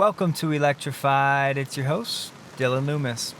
Welcome to Electrified. It's your host, Dylan Loomis.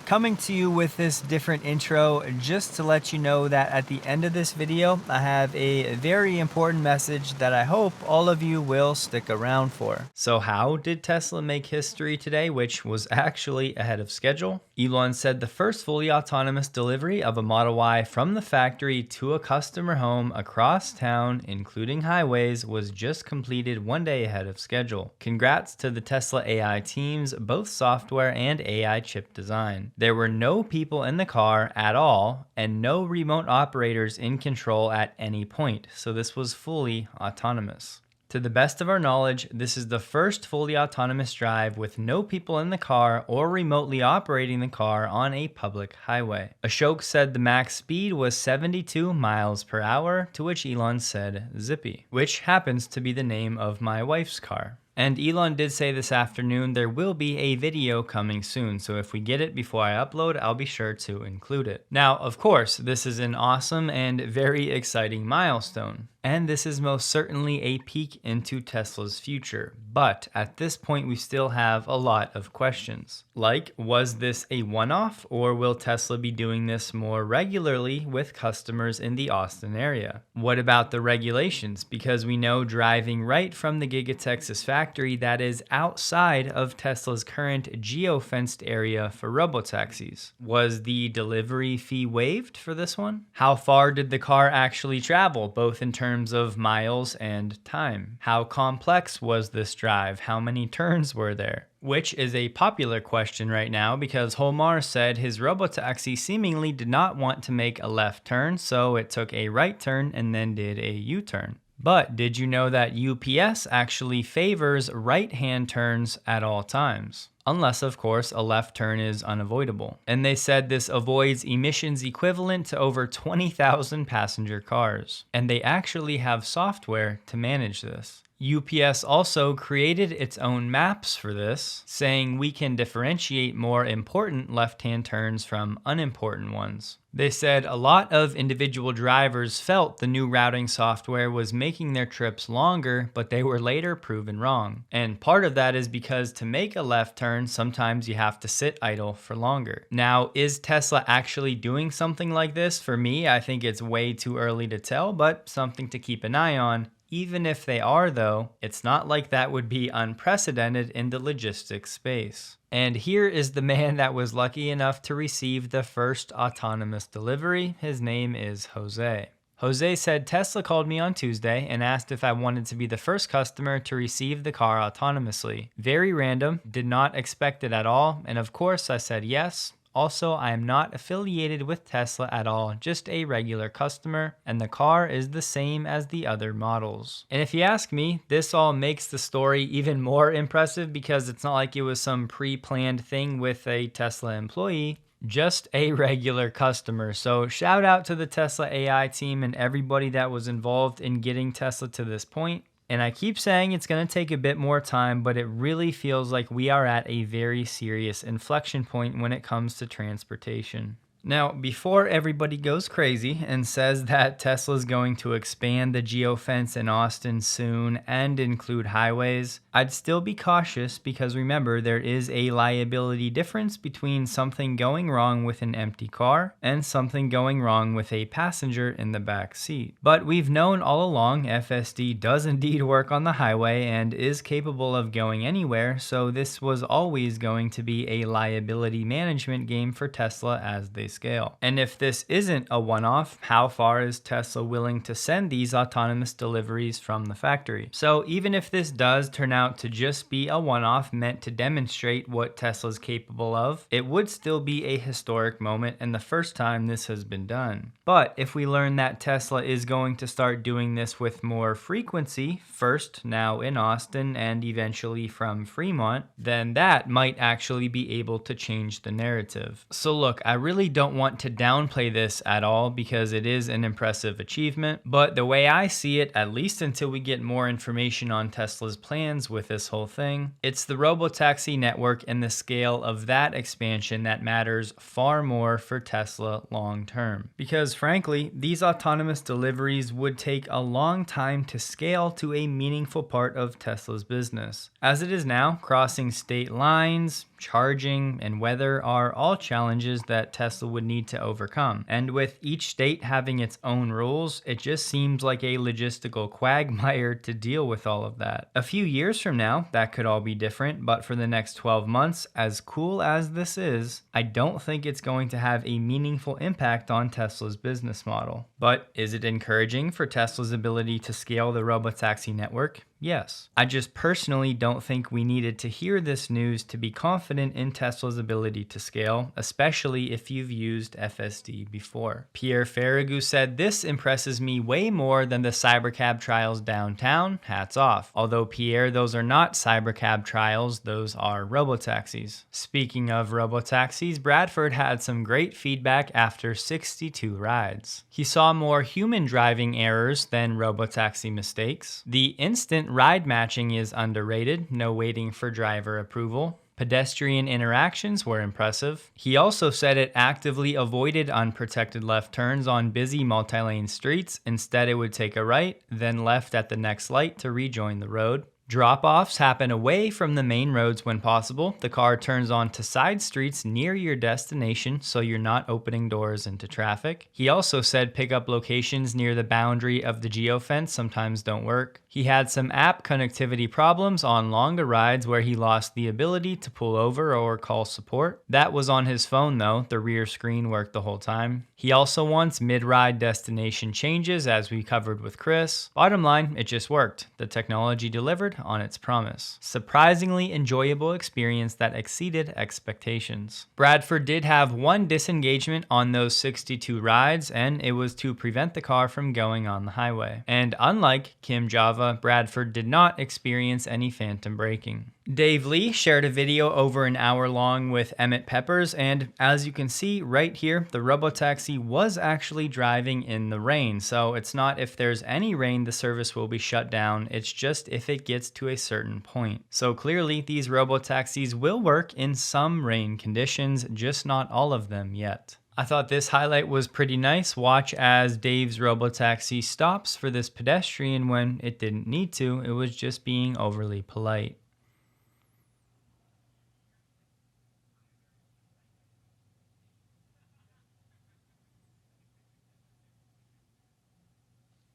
Coming to you with this different intro just to let you know that at the end of this video, I have a very important message that I hope all of you will stick around for. So how did Tesla make history today, which was actually ahead of schedule? Elon said the first fully autonomous delivery of a Model Y from the factory to a customer home across town, including highways, was just completed one day ahead of schedule. Congrats to the Tesla AI teams, both software and AI chip design. There were no people in the car at all and no remote operators in control at any point, so this was fully autonomous. To the best of our knowledge, this is the first fully autonomous drive with no people in the car or remotely operating the car on a public highway. Ashok said the max speed was 72 miles per hour, to which Elon said Zippy, which happens to be the name of my wife's car. And Elon did say this afternoon there will be a video coming soon, so if we get it before I upload, I'll be sure to include it. Now, of course, this is an awesome and very exciting milestone. And this is most certainly a peek into Tesla's future. But at this point, we still have a lot of questions. Like, was this a one-off, or will Tesla be doing this more regularly with customers in the Austin area? What about the regulations? Because we know driving right from the Giga Texas factory that is outside of Tesla's current geo-fenced area for robotaxis. Was the delivery fee waived for this one? How far did the car actually travel, both in terms of miles and time? How complex was this drive? How many turns were there? Which is a popular question right now because Halter said his robotaxi seemingly did not want to make a left turn, so it took a right turn and then did a U-turn. But did you know that UPS actually favors right-hand turns at all times? Unless, of course, a left turn is unavoidable. And they said this avoids emissions equivalent to over 20,000 passenger cars. And they actually have software to manage this. UPS also created its own maps for this, saying we can differentiate more important left-hand turns from unimportant ones. They said a lot of individual drivers felt the new routing software was making their trips longer, but they were later proven wrong. And part of that is because to make a left turn, sometimes you have to sit idle for longer. Now, is Tesla actually doing something like this? For me, I think it's way too early to tell, but something to keep an eye on. Even if they are, though, it's not like that would be unprecedented in the logistics space. And here is the man that was lucky enough to receive the first autonomous delivery. His name is Jose. Jose said Tesla called me on Tuesday and asked if I wanted to be the first customer to receive the car autonomously. Very random, did not expect it at all, and of course I said yes. Also, I am not affiliated with Tesla at all, just a regular customer, and the car is the same as the other models. And if you ask me, this all makes the story even more impressive because it's not like it was some pre-planned thing with a Tesla employee, just a regular customer. So shout out to the Tesla AI team and everybody that was involved in getting Tesla to this point. And I keep saying it's going to take a bit more time, but it really feels like we are at a very serious inflection point when it comes to transportation. Now, before everybody goes crazy and says that Tesla's going to expand the geofence in Austin soon and include highways, I'd still be cautious because remember, there is a liability difference between something going wrong with an empty car and something going wrong with a passenger in the back seat. But we've known all along FSD does indeed work on the highway and is capable of going anywhere, so this was always going to be a liability management game for Tesla as they scale. And if this isn't a one-off, how far is Tesla willing to send these autonomous deliveries from the factory? So even if this does turn out to just be a one-off meant to demonstrate what Tesla's capable of, it would still be a historic moment and the first time this has been done. But if we learn that Tesla is going to start doing this with more frequency, first now in Austin and eventually from Fremont, then that might actually be able to change the narrative. So look, I really don't don't want to downplay this at all because it is an impressive achievement, but the way I see it, at least until we get more information on Tesla's plans with this whole thing, it's the Robotaxi network and the scale of that expansion that matters far more for Tesla long term. Because frankly, these autonomous deliveries would take a long time to scale to a meaningful part of Tesla's business. As it is now, crossing state lines, charging, and weather are all challenges that Tesla would need to overcome. And with each state having its own rules, it just seems like a logistical quagmire to deal with all of that. A few years from now, that could all be different, but for the next 12 months, as cool as this is, I don't think it's going to have a meaningful impact on Tesla's business model. But is it encouraging for Tesla's ability to scale the Robotaxi network? Yes. I just personally don't think we needed to hear this news to be confident in Tesla's ability to scale, especially if you've used FSD before. Pierre Ferguson said, "This impresses me way more than the Cybercab trials downtown. Hats off." Although Pierre, those are not Cybercab trials, those are Robotaxis. Speaking of Robotaxis, Bradford had some great feedback after 62 rides. He saw more human driving errors than Robotaxi mistakes. The instant ride matching is underrated, no waiting for driver approval. Pedestrian interactions were impressive. He also said it actively avoided unprotected left turns on busy multi-lane streets. Instead, it would take a right, then left at the next light to rejoin the road. Drop-offs happen away from the main roads when possible. The car turns onto side streets near your destination, so you're not opening doors into traffic. He also said pickup locations near the boundary of the geofence sometimes don't work. He had some app connectivity problems on longer rides where he lost the ability to pull over or call support. That was on his phone though, the rear screen worked the whole time. He also wants mid-ride destination changes, as we covered with Chris. Bottom line, it just worked. The technology delivered on its promise. Surprisingly enjoyable experience that exceeded expectations. Bradford did have one disengagement on those 62 rides, and it was to prevent the car from going on the highway. And unlike Kim Java, Bradford did not experience any phantom braking. Dave Lee shared a video over an hour long with Emmett Peppers, and as you can see right here, the Robotaxi was actually driving in the rain. So it's not if there's any rain the service will be shut down, it's just if it gets to a certain point. So clearly these Robotaxis will work in some rain conditions, just not all of them yet. I thought this highlight was pretty nice. Watch as Dave's Robotaxi stops for this pedestrian when it didn't need to, it was just being overly polite.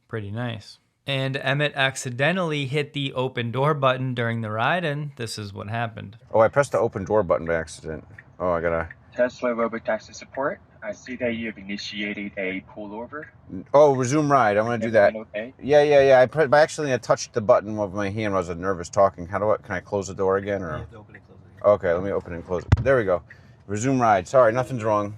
Pretty nice. And Emmett accidentally hit the open door button during the ride, and this is what happened. Oh, I pressed the open door button by accident. Oh, I gotta... Tesla Robotaxi support. I see that you have initiated a pullover. Oh, resume ride. I'm gonna do that. Okay? Yeah. By accident, I touched the button with my hand. I was nervous talking. Can I close the door again, or? You have to open and close it. Okay, let me open and close it. There we go. Resume ride. Sorry, nothing's wrong.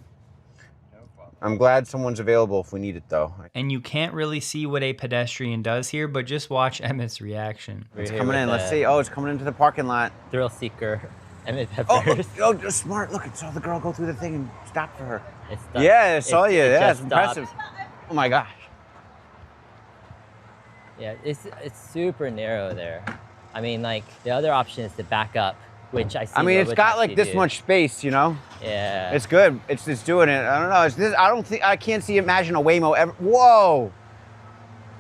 I'm glad someone's available if we need it, though. And you can't really see what a pedestrian does here, but just watch Emmett's reaction. It's coming in. Let's see. Oh, it's coming into the parking lot. Thrill seeker, Emmett Peppers. Oh, smart. Look, I saw the girl go through the thing and stop for her. Stopped. Yeah, I saw you. Yeah, it's just impressive. stopped. Oh, my gosh. Yeah, it's super narrow there. I mean, like, the other option is to back up, which I see. I mean, it's got like this do. much space, you know? Yeah. It's good. It's doing it. I don't know. It's this. I can't imagine a Waymo ever. Whoa!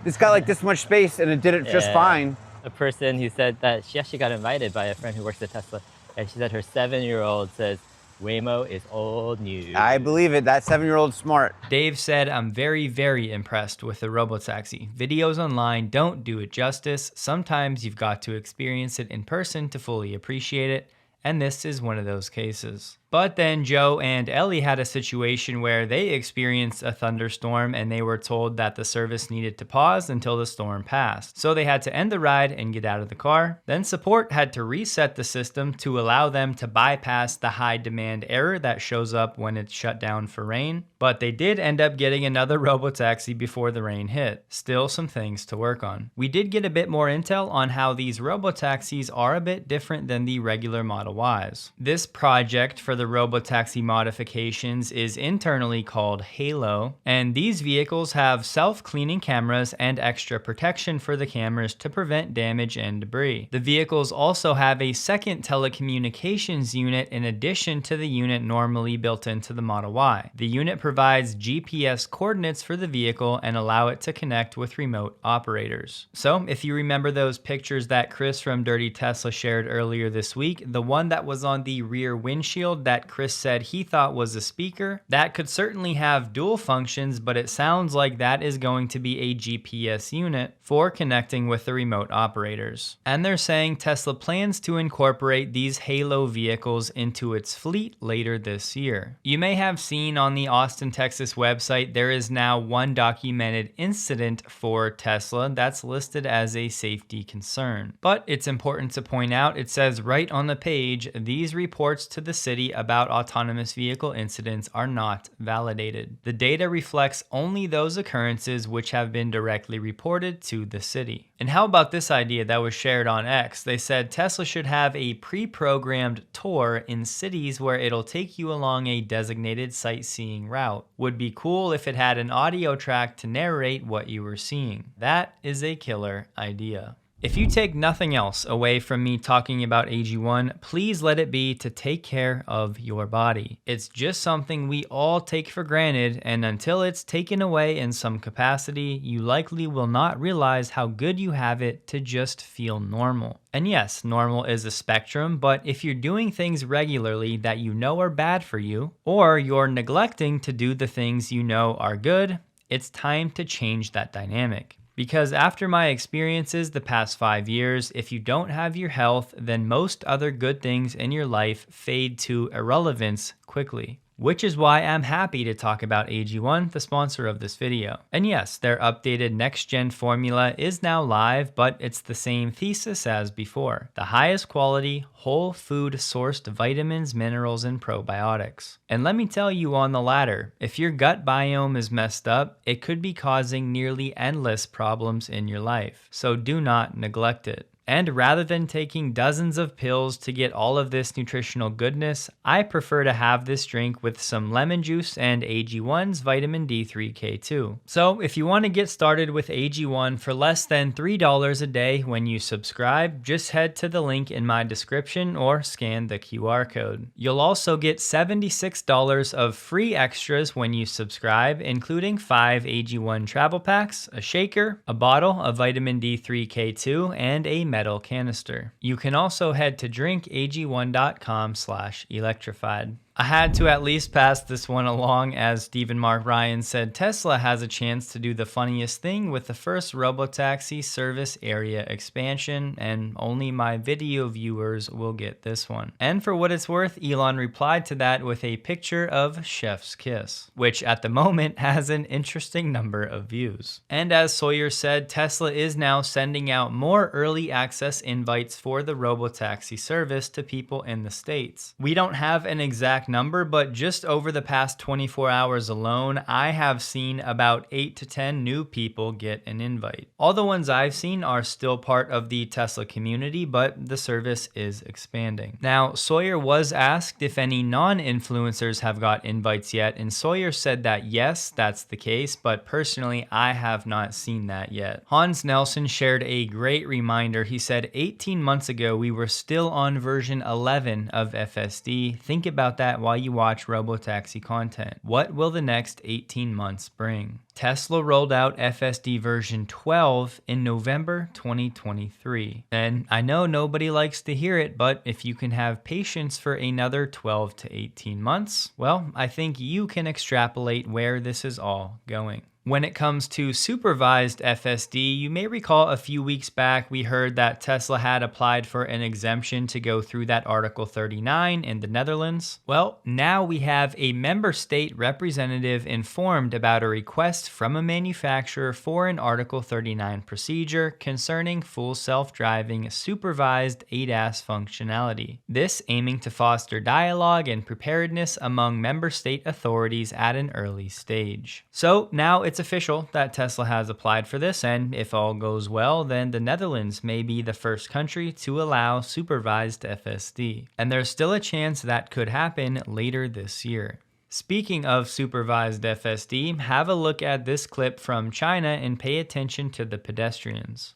It's got like this much space and it did it just fine. A person who said that she actually got invited by a friend who works at Tesla, and she said her 7-year-old says, Waymo is old news. I believe it. That 7-year-old's smart. Dave said, "I'm very, very impressed with the Robotaxi. Videos online don't do it justice. Sometimes you've got to experience it in person to fully appreciate it, and this is one of those cases." But then Joe and Ellie had a situation where they experienced a thunderstorm and they were told that the service needed to pause until the storm passed. So they had to end the ride and get out of the car. Then support had to reset the system to allow them to bypass the high demand error that shows up when it's shut down for rain. But they did end up getting another Robotaxi before the rain hit. Still some things to work on. We did get a bit more intel on how these Robotaxis are a bit different than the regular Model Ys. This project for the Robotaxi modifications is internally called Halo, and these vehicles have self-cleaning cameras and extra protection for the cameras to prevent damage and debris. The vehicles also have a second telecommunications unit in addition to the unit normally built into the Model Y. The unit provides GPS coordinates for the vehicle and allow it to connect with remote operators. So if you remember those pictures that Chris from Dirty Tesla shared earlier this week, the one that was on the rear windshield that Chris said he thought was a speaker, that could certainly have dual functions, but it sounds like that is going to be a GPS unit for connecting with the remote operators. And they're saying Tesla plans to incorporate these Halo vehicles into its fleet later this year. You may have seen on the Austin, Texas website, there is now one documented incident for Tesla that's listed as a safety concern. But it's important to point out, it says right on the page, these reports to the city about autonomous vehicle incidents are not validated. The data reflects only those occurrences which have been directly reported to the city. And how about this idea that was shared on X? They said Tesla should have a pre-programmed tour in cities where it'll take you along a designated sightseeing route. Would be cool if it had an audio track to narrate what you were seeing. That is a killer idea. If you take nothing else away from me talking about AG1, please let it be to take care of your body. It's just something we all take for granted, and until it's taken away in some capacity, you likely will not realize how good you have it to just feel normal. And yes, normal is a spectrum, but if you're doing things regularly that you know are bad for you, or you're neglecting to do the things you know are good, it's time to change that dynamic. Because after my experiences the past 5 years, if you don't have your health, then most other good things in your life fade to irrelevance quickly. Which is why I'm happy to talk about AG1, the sponsor of this video. And yes, their updated next-gen formula is now live, but it's the same thesis as before. The highest quality, whole food sourced vitamins, minerals, and probiotics. And let me tell you on the latter, if your gut biome is messed up, it could be causing nearly endless problems in your life. So do not neglect it. And rather than taking dozens of pills to get all of this nutritional goodness, I prefer to have this drink with some lemon juice and AG1's vitamin D3K2. So if you want to get started with AG1 for less than $3 a day when you subscribe, just head to the link in my description or scan the QR code. You'll also get $76 of free extras when you subscribe, including 5 AG1 travel packs, a shaker, a bottle of vitamin D3K2, and a metal canister. You can also head to drinkag1.com/electrified. I had to at least pass this one along, as Stephen Mark Ryan said Tesla has a chance to do the funniest thing with the first Robotaxi service area expansion, and only my video viewers will get this one. And for what it's worth, Elon replied to that with a picture of Chef's Kiss, which at the moment has an interesting number of views. And as Sawyer said, Tesla is now sending out more early access invites for the Robotaxi service to people in the States. We don't have an exact number, but just over the past 24 hours alone, I have seen about 8 to 10 new people get an invite. All the ones I've seen are still part of the Tesla community, but the service is expanding. Now, Sawyer was asked if any non-influencers have got invites yet, and Sawyer said that yes, that's the case, but personally, I have not seen that yet. Hans Nelson shared a great reminder. He said, 18 months ago, we were still on version 11 of FSD. Think about that while you watch Robotaxi content. What will the next 18 months bring? Tesla rolled out FSD version 12 in November 2023. And I know nobody likes to hear it, but if you can have patience for another 12 to 18 months, well, I think you can extrapolate where this is all going. When it comes to supervised FSD, you may recall a few weeks back we heard that Tesla had applied for an exemption to go through that Article 39 in the Netherlands. Well, now we have a member state representative informed about a request from a manufacturer for an Article 39 procedure concerning full self-driving supervised ADAS functionality. This aiming to foster dialogue and preparedness among member state authorities at an early stage. So now it's it's official that Tesla has applied for this, and if all goes well, then the Netherlands may be the first country to allow supervised FSD. And there's still a chance that could happen later this year. Speaking of supervised FSD, have a look at this clip from China and pay attention to the pedestrians.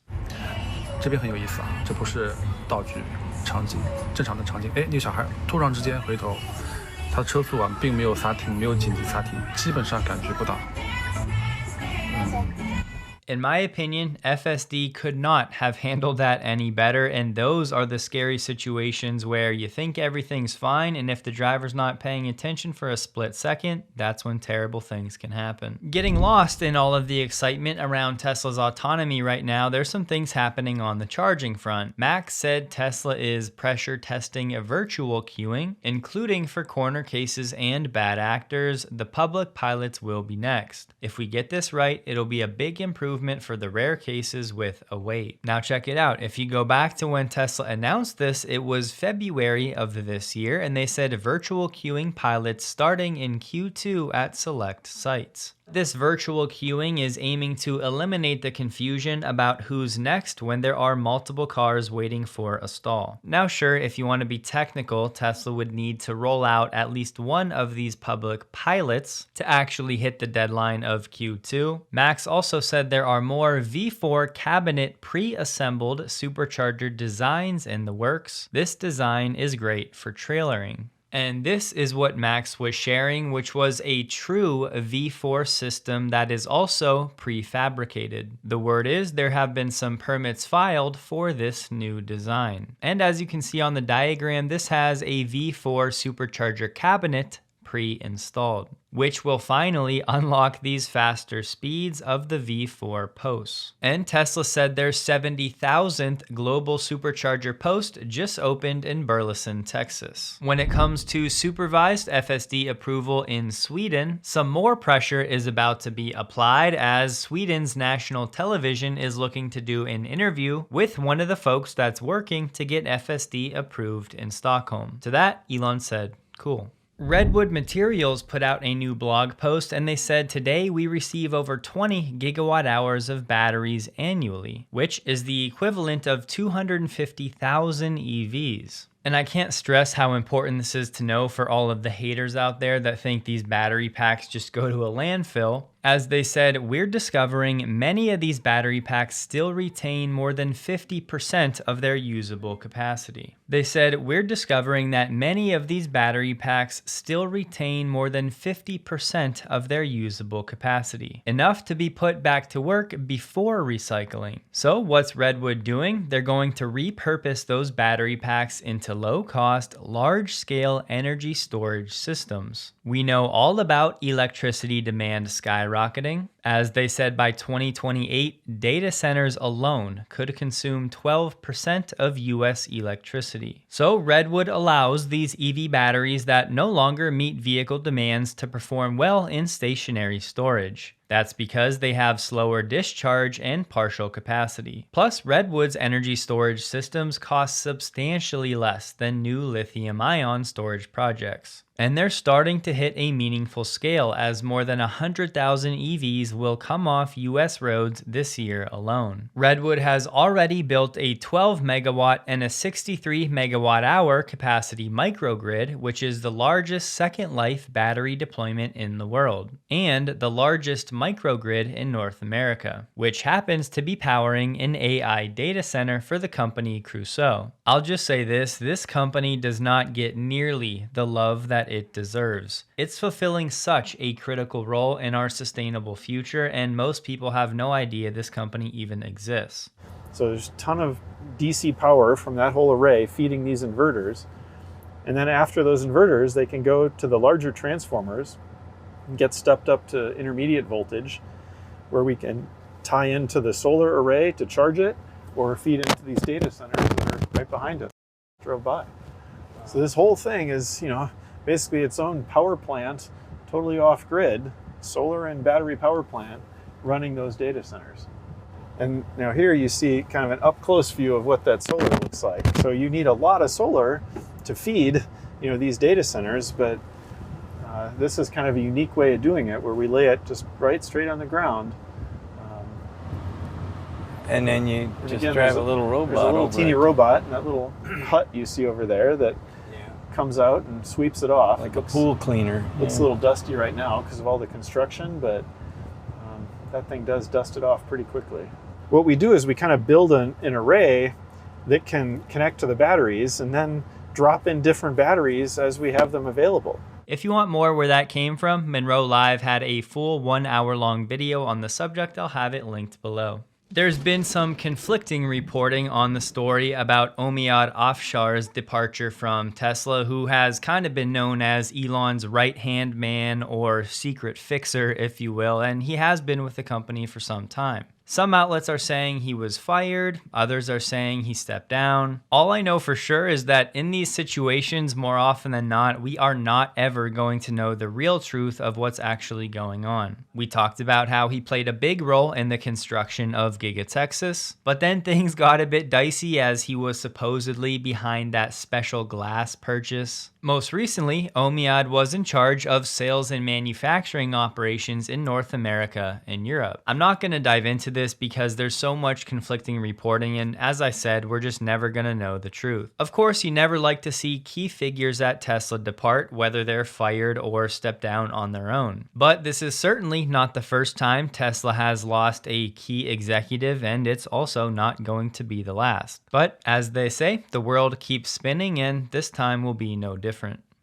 这边很有意思啊，这不是道具场景，正常的场景。哎，那个小孩突然之间回头，他的车速啊并没有刹停，没有紧急刹停，基本上感觉不到。In my opinion, FSD could not have handled that any better, and those are the scary situations where you think everything's fine, and if the driver's not paying attention for a split second, that's when terrible things can happen. Getting lost in all of the excitement around Tesla's autonomy right now, there's some things happening on the charging front. Max said Tesla is pressure testing a virtual queuing, including for corner cases and bad actors. The public pilots will be next. If we get this right, it'll be a big improvement for the rare cases with a wait. Now check it out. If you go back to when Tesla announced this, it was February of this year, and they said virtual queuing pilots starting in Q2 at select sites. This virtual queuing is aiming to eliminate the confusion about who's next when there are multiple cars waiting for a stall. Now sure, if you want to be technical, Tesla would need to roll out at least one of these public pilots to actually hit the deadline of Q2. Max also said there are more V4 cabinet pre-assembled supercharger designs in the works. This design is great for trailering. And this is what Max was sharing, which was a true V4 system that is also prefabricated. The word is there have been some permits filed for this new design. And as you can see on the diagram, this has a V4 supercharger cabinet pre-installed, which will finally unlock these faster speeds of the V4 posts. And Tesla said their 70,000th global supercharger post just opened in Burleson, Texas. When it comes to supervised FSD approval in Sweden, some more pressure is about to be applied as Sweden's national television is looking to do an interview with one of the folks that's working to get FSD approved in Stockholm. To that, Elon said, "Cool." Redwood Materials put out a new blog post, and they said today we receive over 20 gigawatt hours of batteries annually, which is the equivalent of 250,000 EVs. And I can't stress how important this is to know for all of the haters out there that think these battery packs just go to a landfill. As they said, we're discovering many of these battery packs still retain more than 50% of their usable capacity. They said, we're discovering that many of these battery packs still retain more than 50% of their usable capacity, enough to be put back to work before recycling. So what's Redwood doing? They're going to repurpose those battery packs into low-cost, large-scale energy storage systems. We know all about electricity demand skyrocketing. As they said, by 2028, data centers alone could consume 12% of US electricity. So Redwood allows these EV batteries that no longer meet vehicle demands to perform well in stationary storage. That's because they have slower discharge and partial capacity. Plus, Redwood's energy storage systems cost substantially less than new lithium-ion storage projects. And they're starting to hit a meaningful scale as more than 100,000 EVs will come off US roads this year alone. Redwood has already built a 12 megawatt and a 63 megawatt hour capacity microgrid, which is the largest second life battery deployment in the world, and the largest microgrid in North America, which happens to be powering an AI data center for the company Crusoe. I'll just say this company does not get nearly the love that it deserves. It's fulfilling such a critical role in our sustainable future, and most people have no idea this company even exists. So there's a ton of DC power from that whole array feeding these inverters. And then after those inverters, they can go to the larger transformers and get stepped up to intermediate voltage, where we can tie into the solar array to charge it or feed into these data centers that are right behind us. Drove by. So this whole thing is, basically its own power plant, totally off grid, solar and battery power plant running those data centers. And now here you see kind of an up close view of what that solar looks like. So you need a lot of solar to feed, these data centers, but This is kind of a unique way of doing it, where we lay it just right straight on the ground. And then you And just again, drive there's a little robot There's a little over teeny it. robot, and that little hut you see over there that comes out and sweeps it off. Like a pool cleaner. Looks a little dusty right now because of all the construction, but that thing does dust it off pretty quickly. What we do is we kind of build an array that can connect to the batteries and then drop in different batteries as we have them available. If you want more where that came from, Monroe Live had a full 1 hour long video on the subject. I'll have it linked below. There's been some conflicting reporting on the story about Omiyad Afshar's departure from Tesla, who has kind of been known as Elon's right-hand man or secret fixer, if you will, and he has been with the company for some time. Some outlets are saying he was fired, others are saying he stepped down. All I know for sure is that in these situations, more often than not, we are not ever going to know the real truth of what's actually going on. We talked about how he played a big role in the construction of Giga Texas, but then things got a bit dicey as he was supposedly behind that special glass purchase. Most recently, Omiyad was in charge of sales and manufacturing operations in North America and Europe. I'm not going to dive into this because there's so much conflicting reporting, and as I said, we're just never going to know the truth. Of course, you never like to see key figures at Tesla depart, whether they're fired or step down on their own. But this is certainly not the first time Tesla has lost a key executive, and it's also not going to be the last. But as they say, the world keeps spinning, and this time will be no different.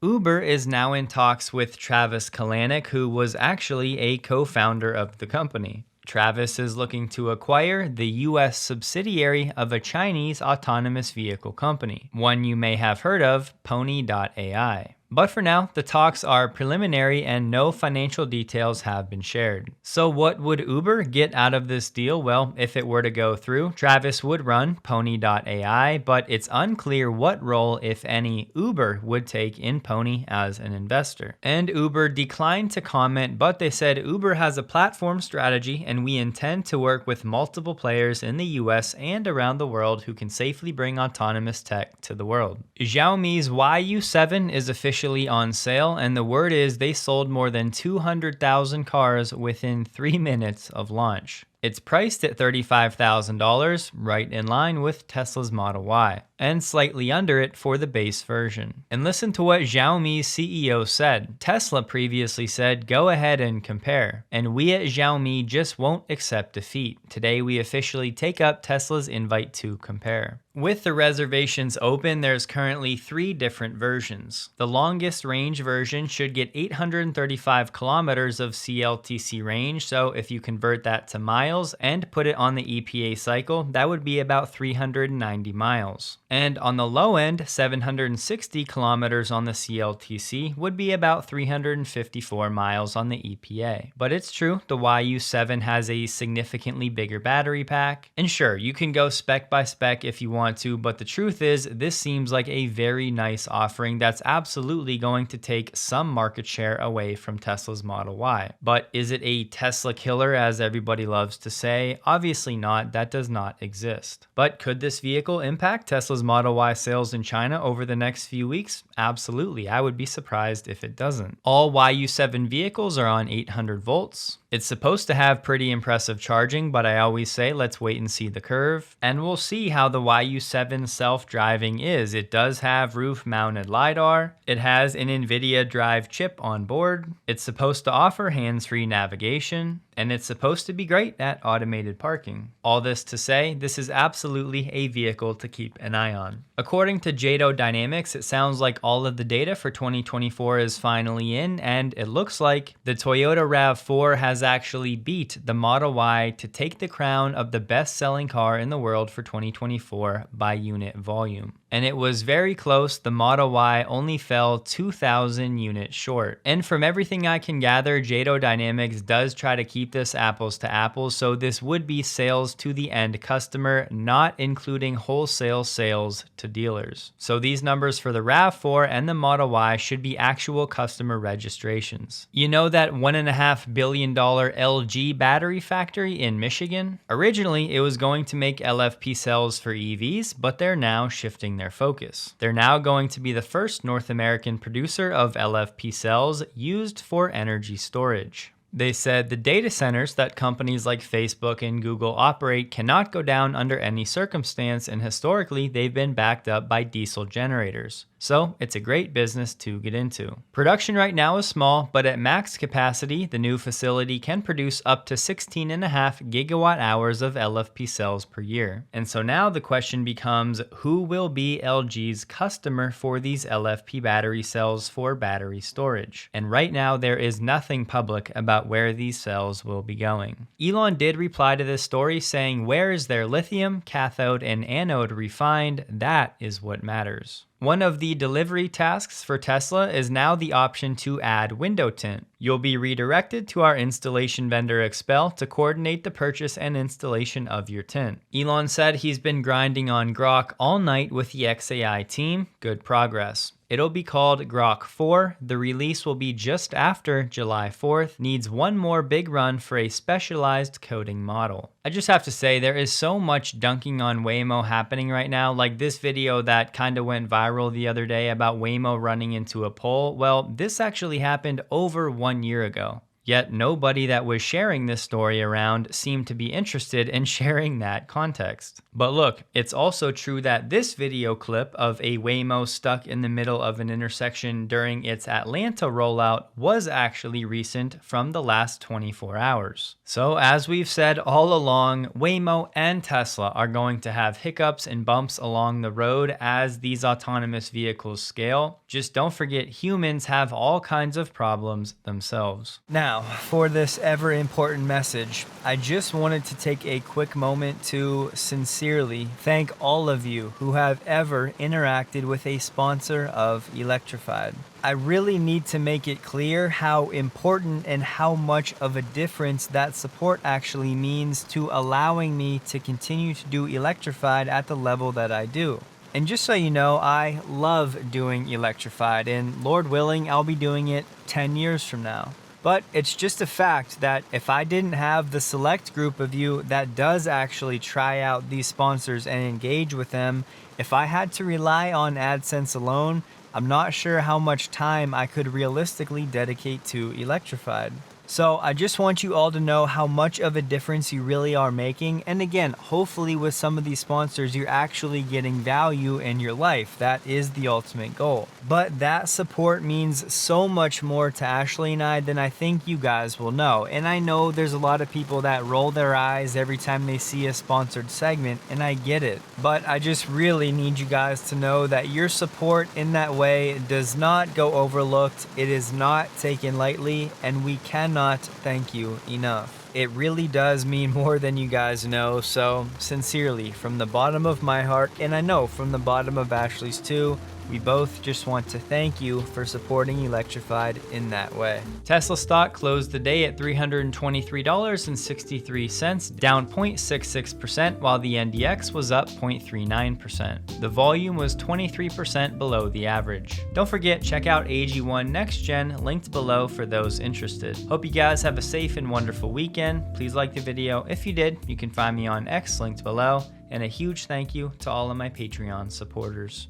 Uber is now in talks with Travis Kalanick, who was actually a co-founder of the company. Travis is looking to acquire the US subsidiary of a Chinese autonomous vehicle company, one you may have heard of, Pony.ai. But for now, the talks are preliminary and no financial details have been shared. So what would Uber get out of this deal? Well, if it were to go through, Travis would run Pony.ai, but it's unclear what role, if any, Uber would take in Pony as an investor. And Uber declined to comment, but they said Uber has a platform strategy and we intend to work with multiple players in the US and around the world who can safely bring autonomous tech to the world. Xiaomi's YU7 is officially on sale, and the word is they sold more than 200,000 cars within 3 minutes of launch. It's priced at $35,000, right in line with Tesla's Model Y, and slightly under it for the base version. And listen to what Xiaomi's CEO said. Tesla previously said, "Go ahead and compare. And we at Xiaomi just won't accept defeat. Today we officially take up Tesla's invite to compare." With the reservations open, there's currently 3 different versions. The longest range version should get 835 kilometers of CLTC range, so if you convert that to miles and put it on the EPA cycle, that would be about 390 miles. And on the low end, 760 kilometers on the CLTC would be about 354 miles on the EPA. But it's true, the YU7 has a significantly bigger battery pack. And sure, you can go spec by spec if you want to, but the truth is, this seems like a very nice offering that's absolutely going to take some market share away from Tesla's Model Y. But is it a Tesla killer, as everybody loves to say? Obviously not, that does not exist. But could this vehicle impact Tesla's Model Y sales in China over the next few weeks? Absolutely, I would be surprised if it doesn't. All YU7 vehicles are on 800 volts. It's supposed to have pretty impressive charging, but I always say let's wait and see the curve. And we'll see how the YU7 self-driving is. It does have roof-mounted LiDAR. It has an NVIDIA Drive chip on board. It's supposed to offer hands-free navigation. And it's supposed to be great at automated parking. All this to say, this is absolutely a vehicle to keep an eye on. According to Jado Dynamics, it sounds like all of the data for 2024 is finally in, and it looks like the Toyota RAV4 has actually beat the Model Y to take the crown of the best-selling car in the world for 2024 by unit volume. And it was very close. The Model Y only fell 2,000 units short. And from everything I can gather, Jado Dynamics does try to keep this apples to apples, so this would be sales to the end customer, not including wholesale sales to dealers. So these numbers for the RAV4 and the Model Y should be actual customer registrations. You know that $1.5 billion LG battery factory in Michigan? Originally, it was going to make LFP cells for EVs, but they're now shifting their focus. They're now going to be the first North American producer of LFP cells used for energy storage. They said the data centers that companies like Facebook and Google operate cannot go down under any circumstance, and historically they've been backed up by diesel generators. So it's a great business to get into. Production right now is small, but at max capacity, the new facility can produce up to 16.5 gigawatt hours of LFP cells per year. And so now the question becomes, who will be LG's customer for these LFP battery cells for battery storage? And right now there is nothing public about where these cells will be going. Elon did reply to this story saying, where is their lithium, cathode, and anode refined? That is what matters. One of the delivery tasks for Tesla is now the option to add window tint. You'll be redirected to our installation vendor Expel to coordinate the purchase and installation of your tint. Elon said he's been grinding on Grok all night with the XAI team. Good progress. It'll be called Grok 4. The release will be just after July 4th. Needs one more big run for a specialized coding model. I just have to say, there is so much dunking on Waymo happening right now. Like this video that kind of went viral the other day about Waymo running into a pole. Well, this actually happened over 1 year ago. Yet nobody that was sharing this story around seemed to be interested in sharing that context. But look, it's also true that this video clip of a Waymo stuck in the middle of an intersection during its Atlanta rollout was actually recent, from the last 24 hours. So as we've said all along, Waymo and Tesla are going to have hiccups and bumps along the road as these autonomous vehicles scale. Just don't forget, humans have all kinds of problems themselves. Now, for this ever important message, I just wanted to take a quick moment to sincerely thank all of you who have ever interacted with a sponsor of Electrified. I really need to make it clear how important and how much of a difference that support actually means to allowing me to continue to do Electrified at the level that I do. And just so you know, I love doing Electrified, and Lord willing, I'll be doing it 10 years from now. But it's just a fact that if I didn't have the select group of you that does actually try out these sponsors and engage with them, if I had to rely on AdSense alone, I'm not sure how much time I could realistically dedicate to Electrified. So I just want you all to know how much of a difference you really are making. And again, hopefully with some of these sponsors, you're actually getting value in your life. That is the ultimate goal. But that support means so much more to Ashley and I than I think you guys will know. And I know there's a lot of people that roll their eyes every time they see a sponsored segment, and I get it. But I just really need you guys to know that your support in that way does not go overlooked. It is not taken lightly, and we cannot thank you enough. It really does mean more than you guys know, so sincerely, from the bottom of my heart, and I know from the bottom of Ashley's too, we both just want to thank you for supporting Electrified in that way. Tesla stock closed the day at $323.63, down 0.66%, while the NDX was up 0.39%. The volume was 23% below the average. Don't forget, check out AG1 Next Gen, linked below for those interested. Hope you guys have a safe and wonderful weekend. Please like the video. If you did, you can find me on X, linked below. And a huge thank you to all of my Patreon supporters.